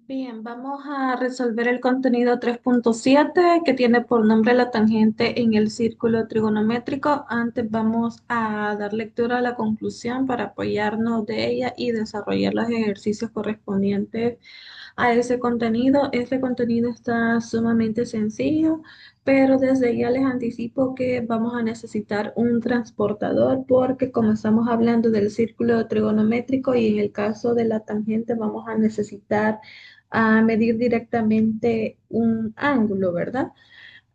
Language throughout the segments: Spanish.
Bien, vamos a resolver el contenido 3.7 que tiene por nombre la tangente en el círculo trigonométrico. Antes vamos a dar lectura a la conclusión para apoyarnos de ella y desarrollar los ejercicios correspondientes a ese contenido. Este contenido está sumamente sencillo, pero desde ya les anticipo que vamos a necesitar un transportador porque como estamos hablando del círculo trigonométrico y en el caso de la tangente vamos a necesitar medir directamente un ángulo, ¿verdad?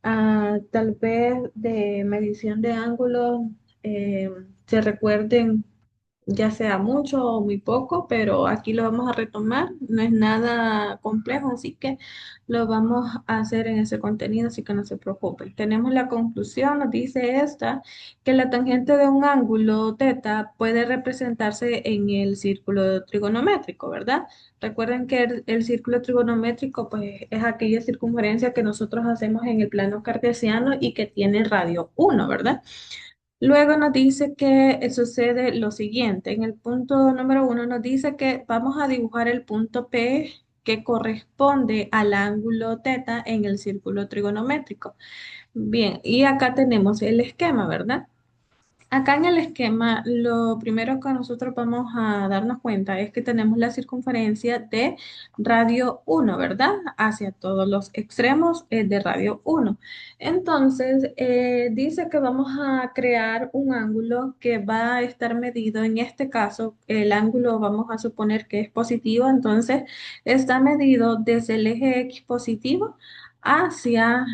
Tal vez de medición de ángulos eh, se recuerden ya sea mucho o muy poco, pero aquí lo vamos a retomar. No es nada complejo, así que lo vamos a hacer en ese contenido, así que no se preocupen. Tenemos la conclusión, nos dice esta, que la tangente de un ángulo teta puede representarse en el círculo trigonométrico, ¿verdad? Recuerden que el círculo trigonométrico pues, es aquella circunferencia que nosotros hacemos en el plano cartesiano y que tiene radio 1, ¿verdad? Luego nos dice que sucede lo siguiente. En el punto número 1 nos dice que vamos a dibujar el punto P que corresponde al ángulo teta en el círculo trigonométrico. Bien, y acá tenemos el esquema, ¿verdad? Acá en el esquema, lo primero que nosotros vamos a darnos cuenta es que tenemos la circunferencia de radio 1, ¿verdad? Hacia todos los extremos de radio 1. Entonces, dice que vamos a crear un ángulo que va a estar medido. En este caso, el ángulo vamos a suponer que es positivo, entonces está medido desde el eje X positivo hacia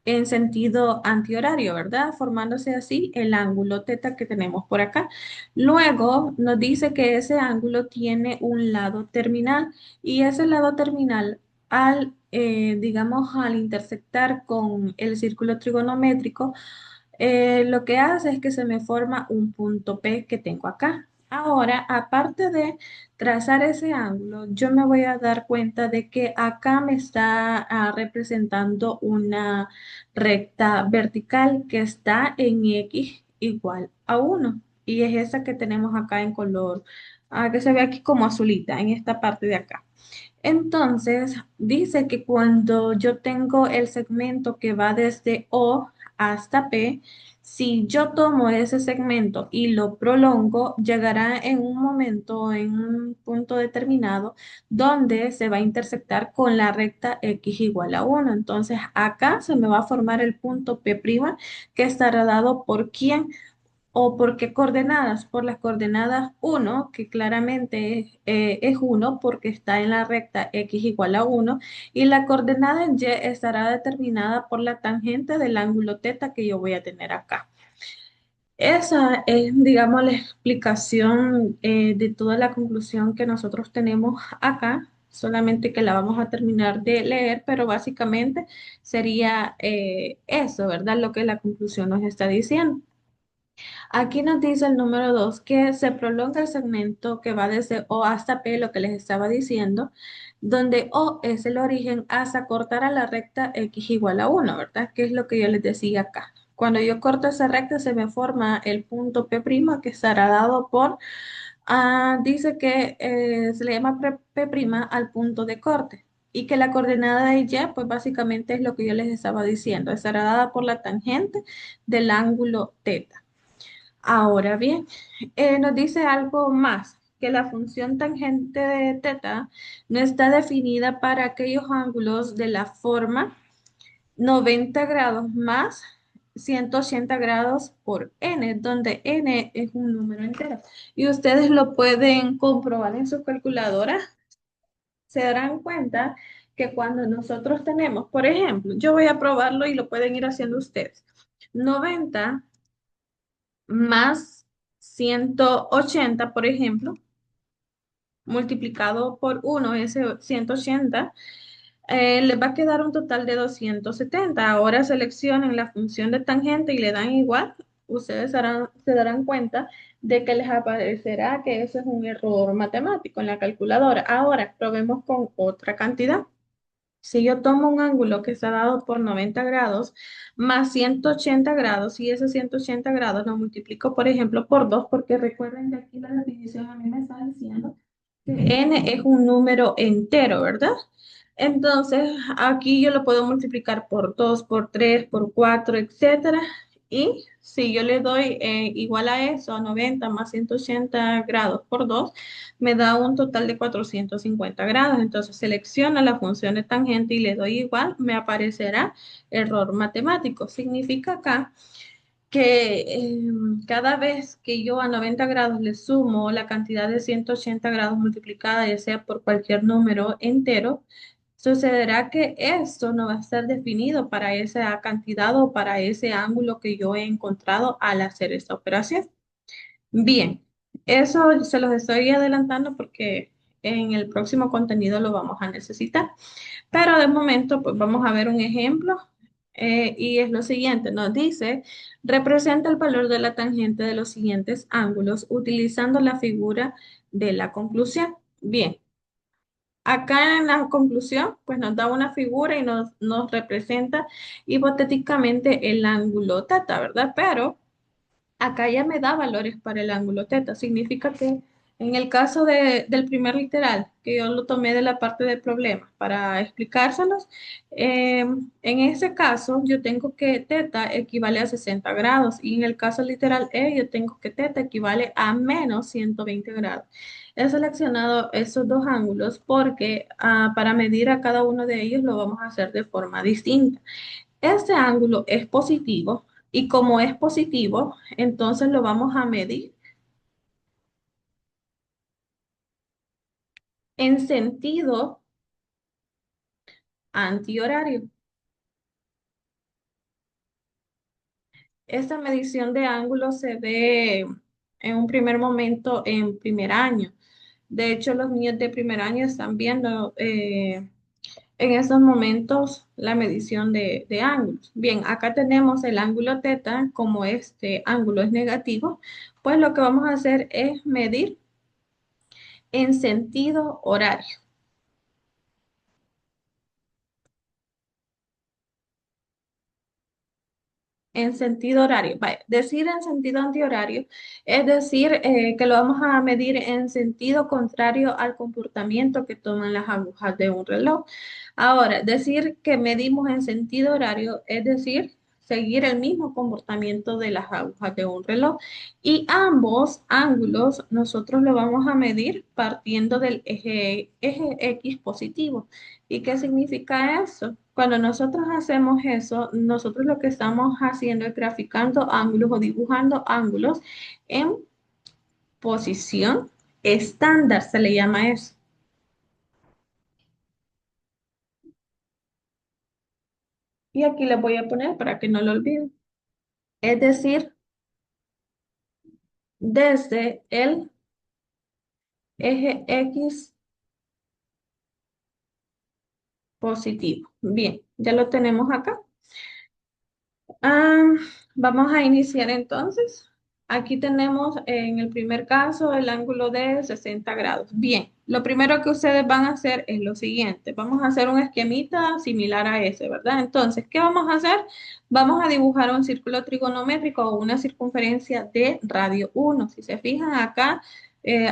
en sentido antihorario, ¿verdad? Formándose así el ángulo teta que tenemos por acá. Luego nos dice que ese ángulo tiene un lado terminal y ese lado terminal digamos, al intersectar con el círculo trigonométrico, lo que hace es que se me forma un punto P que tengo acá. Ahora, aparte de trazar ese ángulo, yo me voy a dar cuenta de que acá me está representando una recta vertical que está en X igual a 1. Y es esa que tenemos acá en color, que se ve aquí como azulita, en esta parte de acá. Entonces, dice que cuando yo tengo el segmento que va desde O hasta P, si yo tomo ese segmento y lo prolongo, llegará en un momento, en un punto determinado, donde se va a intersectar con la recta X igual a 1. Entonces, acá se me va a formar el punto P', que estará dado por quién. ¿O por qué coordenadas? Por las coordenadas 1, que claramente es 1 porque está en la recta x igual a 1, y la coordenada en y estará determinada por la tangente del ángulo teta que yo voy a tener acá. Esa es, digamos, la explicación de toda la conclusión que nosotros tenemos acá, solamente que la vamos a terminar de leer, pero básicamente sería eso, ¿verdad? Lo que la conclusión nos está diciendo. Aquí nos dice el número 2 que se prolonga el segmento que va desde O hasta P, lo que les estaba diciendo, donde O es el origen hasta cortar a la recta X igual a 1, ¿verdad? Que es lo que yo les decía acá. Cuando yo corto esa recta se me forma el punto P' que estará dado por, dice que se le llama P' al punto de corte. Y que la coordenada de Y, pues básicamente es lo que yo les estaba diciendo, estará dada por la tangente del ángulo teta. Ahora bien, nos dice algo más, que la función tangente de teta no está definida para aquellos ángulos de la forma 90 grados más 180 grados por n, donde n es un número entero. Y ustedes lo pueden comprobar en su calculadora. Se darán cuenta que cuando nosotros tenemos, por ejemplo, yo voy a probarlo y lo pueden ir haciendo ustedes. 90 más 180, por ejemplo, multiplicado por uno ese 180, les va a quedar un total de 270. Ahora seleccionen la función de tangente y le dan igual. Ustedes se darán cuenta de que les aparecerá que eso es un error matemático en la calculadora. Ahora probemos con otra cantidad. Si yo tomo un ángulo que está dado por 90 grados más 180 grados y ese 180 grados lo multiplico, por ejemplo, por 2 porque recuerden que aquí la definición a mí me está diciendo n es un número entero, ¿verdad? Entonces, aquí yo lo puedo multiplicar por 2, por 3, por 4, etcétera. Y si yo le doy igual a eso, a 90 más 180 grados por 2, me da un total de 450 grados. Entonces, selecciono la función de tangente y le doy igual, me aparecerá error matemático. Significa acá que cada vez que yo a 90 grados le sumo la cantidad de 180 grados multiplicada, ya sea por cualquier número entero, sucederá que esto no va a estar definido para esa cantidad o para ese ángulo que yo he encontrado al hacer esta operación. Bien, eso se los estoy adelantando porque en el próximo contenido lo vamos a necesitar. Pero de momento, pues vamos a ver un ejemplo y es lo siguiente, nos dice, representa el valor de la tangente de los siguientes ángulos utilizando la figura de la conclusión. Bien, acá en la conclusión, pues nos da una figura y nos representa hipotéticamente el ángulo teta, ¿verdad? Pero acá ya me da valores para el ángulo teta. Significa que en el caso del primer literal, que yo lo tomé de la parte del problema para explicárselos, en ese caso yo tengo que teta equivale a 60 grados y en el caso literal E yo tengo que teta equivale a menos 120 grados. He seleccionado esos dos ángulos porque para medir a cada uno de ellos lo vamos a hacer de forma distinta. Este ángulo es positivo y como es positivo, entonces lo vamos a medir en sentido antihorario. Esta medición de ángulo se ve en un primer momento en primer año. De hecho, los niños de primer año están viendo en estos momentos la medición de ángulos. Bien, acá tenemos el ángulo teta, como este ángulo es negativo, pues lo que vamos a hacer es medir en sentido horario. En sentido horario. Vaya, decir en sentido antihorario es decir que lo vamos a medir en sentido contrario al comportamiento que toman las agujas de un reloj. Ahora, decir que medimos en sentido horario es decir seguir el mismo comportamiento de las agujas de un reloj. Y ambos ángulos nosotros lo vamos a medir partiendo del eje X positivo. ¿Y qué significa eso? Cuando nosotros hacemos eso, nosotros lo que estamos haciendo es graficando ángulos o dibujando ángulos en posición estándar, se le llama eso. Y aquí les voy a poner para que no lo olviden. Es decir, desde el eje X positivo. Bien, ya lo tenemos acá. Ah, vamos a iniciar entonces. Aquí tenemos en el primer caso el ángulo de 60 grados. Bien, lo primero que ustedes van a hacer es lo siguiente. Vamos a hacer un esquemita similar a ese, ¿verdad? Entonces, ¿qué vamos a hacer? Vamos a dibujar un círculo trigonométrico o una circunferencia de radio 1. Si se fijan acá,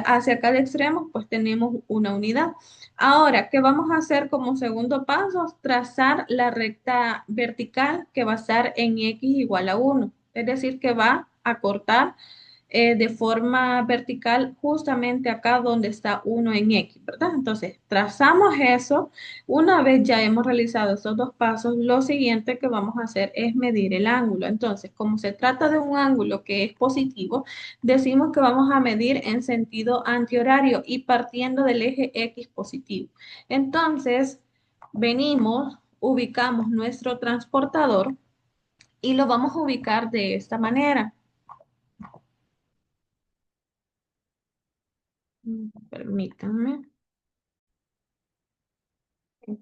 hacia cada extremo, pues tenemos una unidad. Ahora, ¿qué vamos a hacer como segundo paso? Trazar la recta vertical que va a estar en x igual a 1. Es decir, que va a cortar de forma vertical justamente acá donde está 1 en X, ¿verdad? Entonces, trazamos eso. Una vez ya hemos realizado estos dos pasos, lo siguiente que vamos a hacer es medir el ángulo. Entonces, como se trata de un ángulo que es positivo, decimos que vamos a medir en sentido antihorario y partiendo del eje X positivo. Entonces, venimos, ubicamos nuestro transportador y lo vamos a ubicar de esta manera. Permítanme.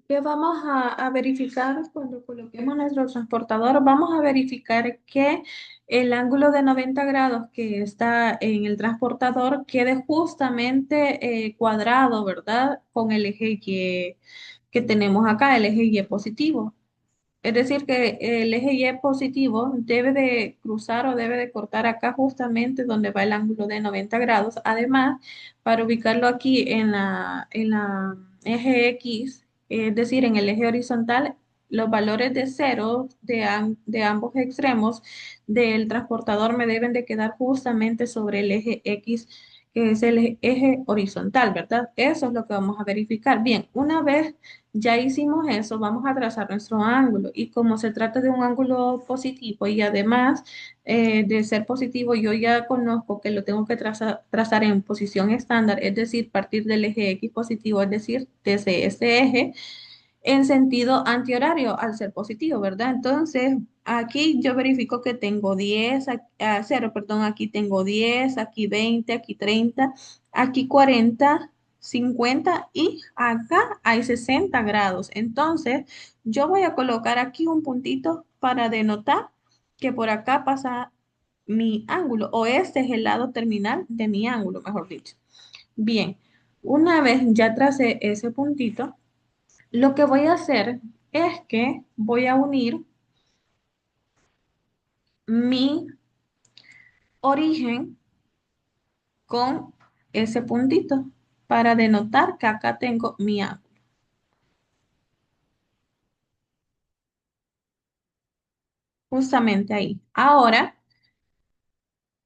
¿Qué vamos a verificar cuando coloquemos nuestro transportador? Vamos a verificar que el ángulo de 90 grados que está en el transportador quede justamente cuadrado, ¿verdad? Con el eje Y que tenemos acá, el eje Y positivo. Es decir, que el eje Y positivo debe de cruzar o debe de cortar acá justamente donde va el ángulo de 90 grados. Además, para ubicarlo aquí en la eje X, es decir, en el eje horizontal, los valores de cero de ambos extremos del transportador me deben de quedar justamente sobre el eje X, que es el eje horizontal, ¿verdad? Eso es lo que vamos a verificar. Bien, una vez ya hicimos eso, vamos a trazar nuestro ángulo y como se trata de un ángulo positivo y además de ser positivo, yo ya conozco que lo tengo que trazar en posición estándar, es decir, partir del eje X positivo, es decir, desde ese eje en sentido antihorario al ser positivo, ¿verdad? Entonces, aquí yo verifico que tengo 10, 0, perdón, aquí tengo 10, aquí 20, aquí 30, aquí 40, 50 y acá hay 60 grados. Entonces, yo voy a colocar aquí un puntito para denotar que por acá pasa mi ángulo o este es el lado terminal de mi ángulo, mejor dicho. Bien, una vez ya tracé ese puntito, lo que voy a hacer es que voy a unir mi origen con ese puntito para denotar que acá tengo mi ángulo. Justamente ahí. Ahora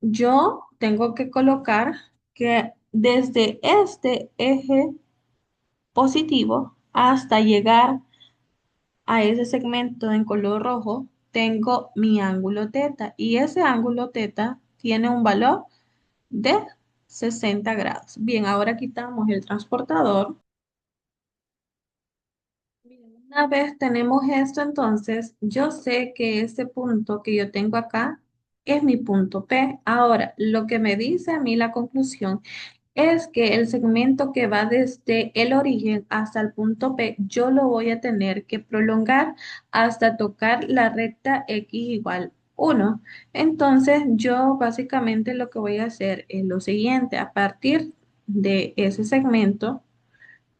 yo tengo que colocar que desde este eje positivo hasta llegar a ese segmento en color rojo, tengo mi ángulo teta y ese ángulo teta tiene un valor de 60 grados. Bien, ahora quitamos el transportador. Bien, una vez tenemos esto, entonces yo sé que este punto que yo tengo acá es mi punto P. Ahora, lo que me dice a mí la conclusión es que el segmento que va desde el origen hasta el punto P, yo lo voy a tener que prolongar hasta tocar la recta X igual 1. Entonces, yo básicamente lo que voy a hacer es lo siguiente. A partir de ese segmento,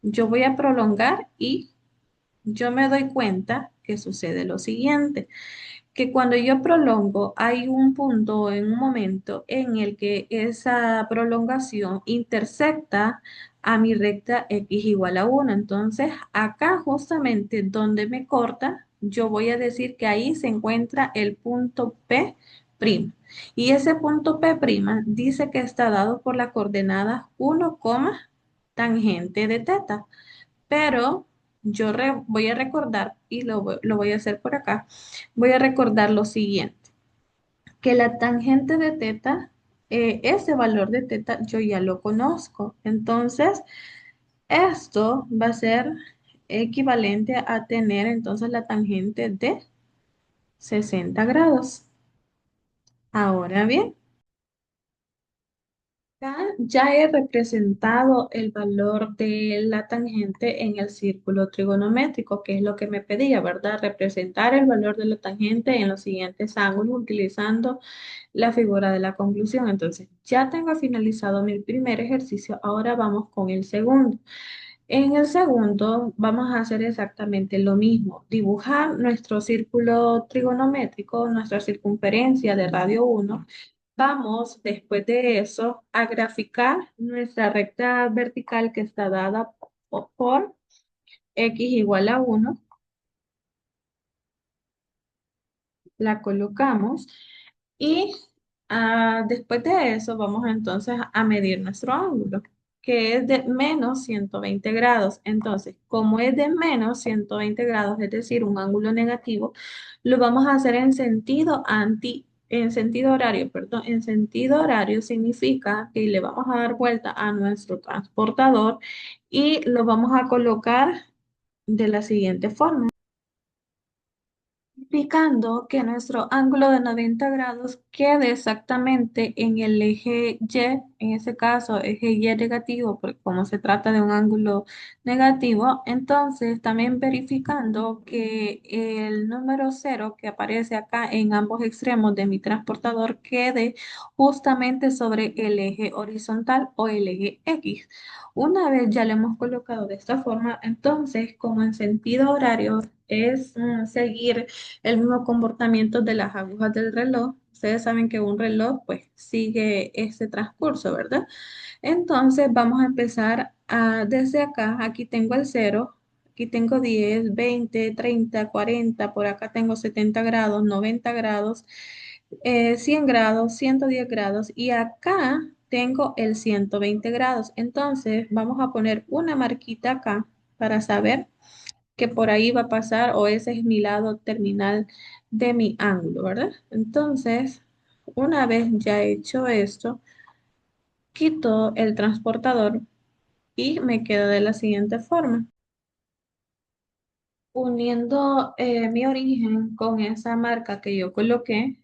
yo voy a prolongar y yo me doy cuenta que sucede lo siguiente, que cuando yo prolongo hay un punto en un momento en el que esa prolongación intersecta a mi recta X igual a 1. Entonces, acá justamente donde me corta, yo voy a decir que ahí se encuentra el punto P'. Y ese punto P' dice que está dado por la coordenada 1, tangente de teta. Pero yo voy a recordar, y lo voy a hacer por acá, voy a recordar lo siguiente, que la tangente de teta, ese valor de teta yo ya lo conozco. Entonces, esto va a ser equivalente a tener entonces la tangente de 60 grados. Ahora bien, ya he representado el valor de la tangente en el círculo trigonométrico, que es lo que me pedía, ¿verdad? Representar el valor de la tangente en los siguientes ángulos utilizando la figura de la conclusión. Entonces, ya tengo finalizado mi primer ejercicio, ahora vamos con el segundo. En el segundo vamos a hacer exactamente lo mismo, dibujar nuestro círculo trigonométrico, nuestra circunferencia de radio 1. Vamos, después de eso, a graficar nuestra recta vertical que está dada por x igual a 1. La colocamos y después de eso vamos entonces a medir nuestro ángulo, que es de menos 120 grados. Entonces, como es de menos 120 grados, es decir, un ángulo negativo, lo vamos a hacer en sentido horario, perdón. En sentido horario significa que le vamos a dar vuelta a nuestro transportador y lo vamos a colocar de la siguiente forma, indicando que nuestro ángulo de 90 grados quede exactamente en el eje Y en ese caso eje Y negativo, porque como se trata de un ángulo negativo, entonces también verificando que el número cero que aparece acá en ambos extremos de mi transportador quede justamente sobre el eje horizontal o el eje X. Una vez ya lo hemos colocado de esta forma, entonces como en sentido horario es seguir el mismo comportamiento de las agujas del reloj. Ustedes saben que un reloj pues sigue este transcurso, ¿verdad? Entonces vamos a empezar desde acá. Aquí tengo el cero, aquí tengo 10, 20, 30, 40, por acá tengo 70 grados, 90 grados, 100 grados, 110 grados y acá tengo el 120 grados. Entonces vamos a poner una marquita acá para saber que por ahí va a pasar o ese es mi lado terminal de mi ángulo, ¿verdad? Entonces, una vez ya hecho esto, quito el transportador y me queda de la siguiente forma. Uniendo mi origen con esa marca que yo coloqué,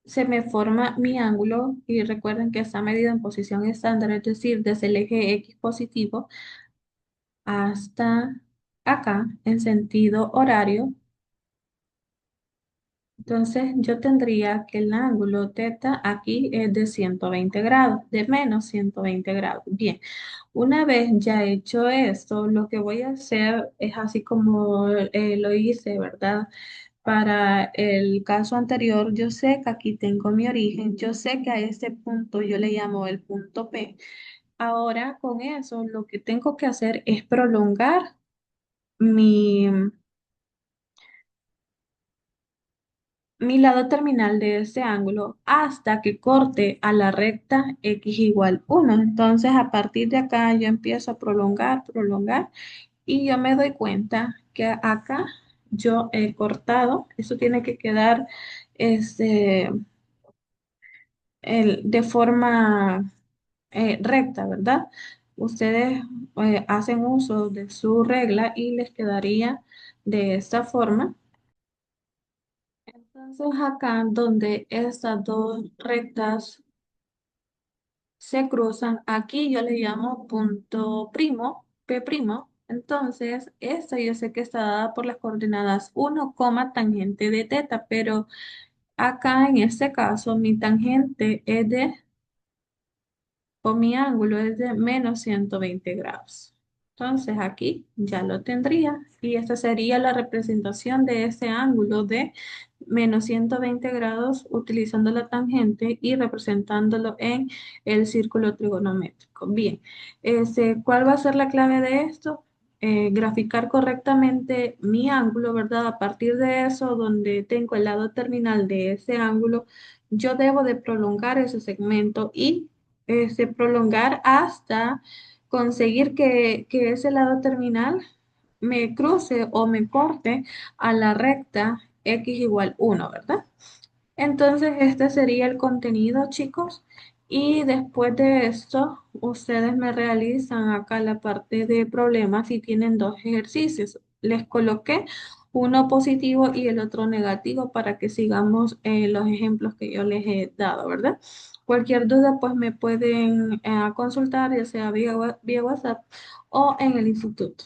se me forma mi ángulo y recuerden que está medido en posición estándar, es decir, desde el eje X positivo hasta acá en sentido horario. Entonces yo tendría que el ángulo teta aquí es de 120 grados, de menos 120 grados. Bien, una vez ya hecho esto, lo que voy a hacer es así como lo hice, ¿verdad? Para el caso anterior, yo sé que aquí tengo mi origen, yo sé que a este punto yo le llamo el punto P. Ahora con eso lo que tengo que hacer es prolongar mi mi lado terminal de este ángulo hasta que corte a la recta x igual 1. Entonces, a partir de acá yo empiezo a prolongar, prolongar y yo me doy cuenta que acá yo he cortado. Eso tiene que quedar este, de forma recta, ¿verdad? Ustedes hacen uso de su regla y les quedaría de esta forma. Entonces acá donde estas dos rectas se cruzan, aquí yo le llamo punto primo, P primo. Entonces, esta yo sé que está dada por las coordenadas 1, tangente de teta, pero acá en este caso mi tangente es de o mi ángulo es de menos 120 grados. Entonces aquí ya lo tendría y esta sería la representación de ese ángulo de menos 120 grados utilizando la tangente y representándolo en el círculo trigonométrico. Bien, ¿cuál va a ser la clave de esto? Graficar correctamente mi ángulo, ¿verdad? A partir de eso, donde tengo el lado terminal de ese ángulo, yo debo de prolongar ese segmento y prolongar hasta conseguir que ese lado terminal me cruce o me corte a la recta x igual 1, ¿verdad? Entonces, este sería el contenido, chicos. Y después de esto, ustedes me realizan acá la parte de problemas y tienen dos ejercicios. Les coloqué uno positivo y el otro negativo para que sigamos los ejemplos que yo les he dado, ¿verdad? Cualquier duda, pues me pueden consultar, ya sea vía WhatsApp o en el instituto.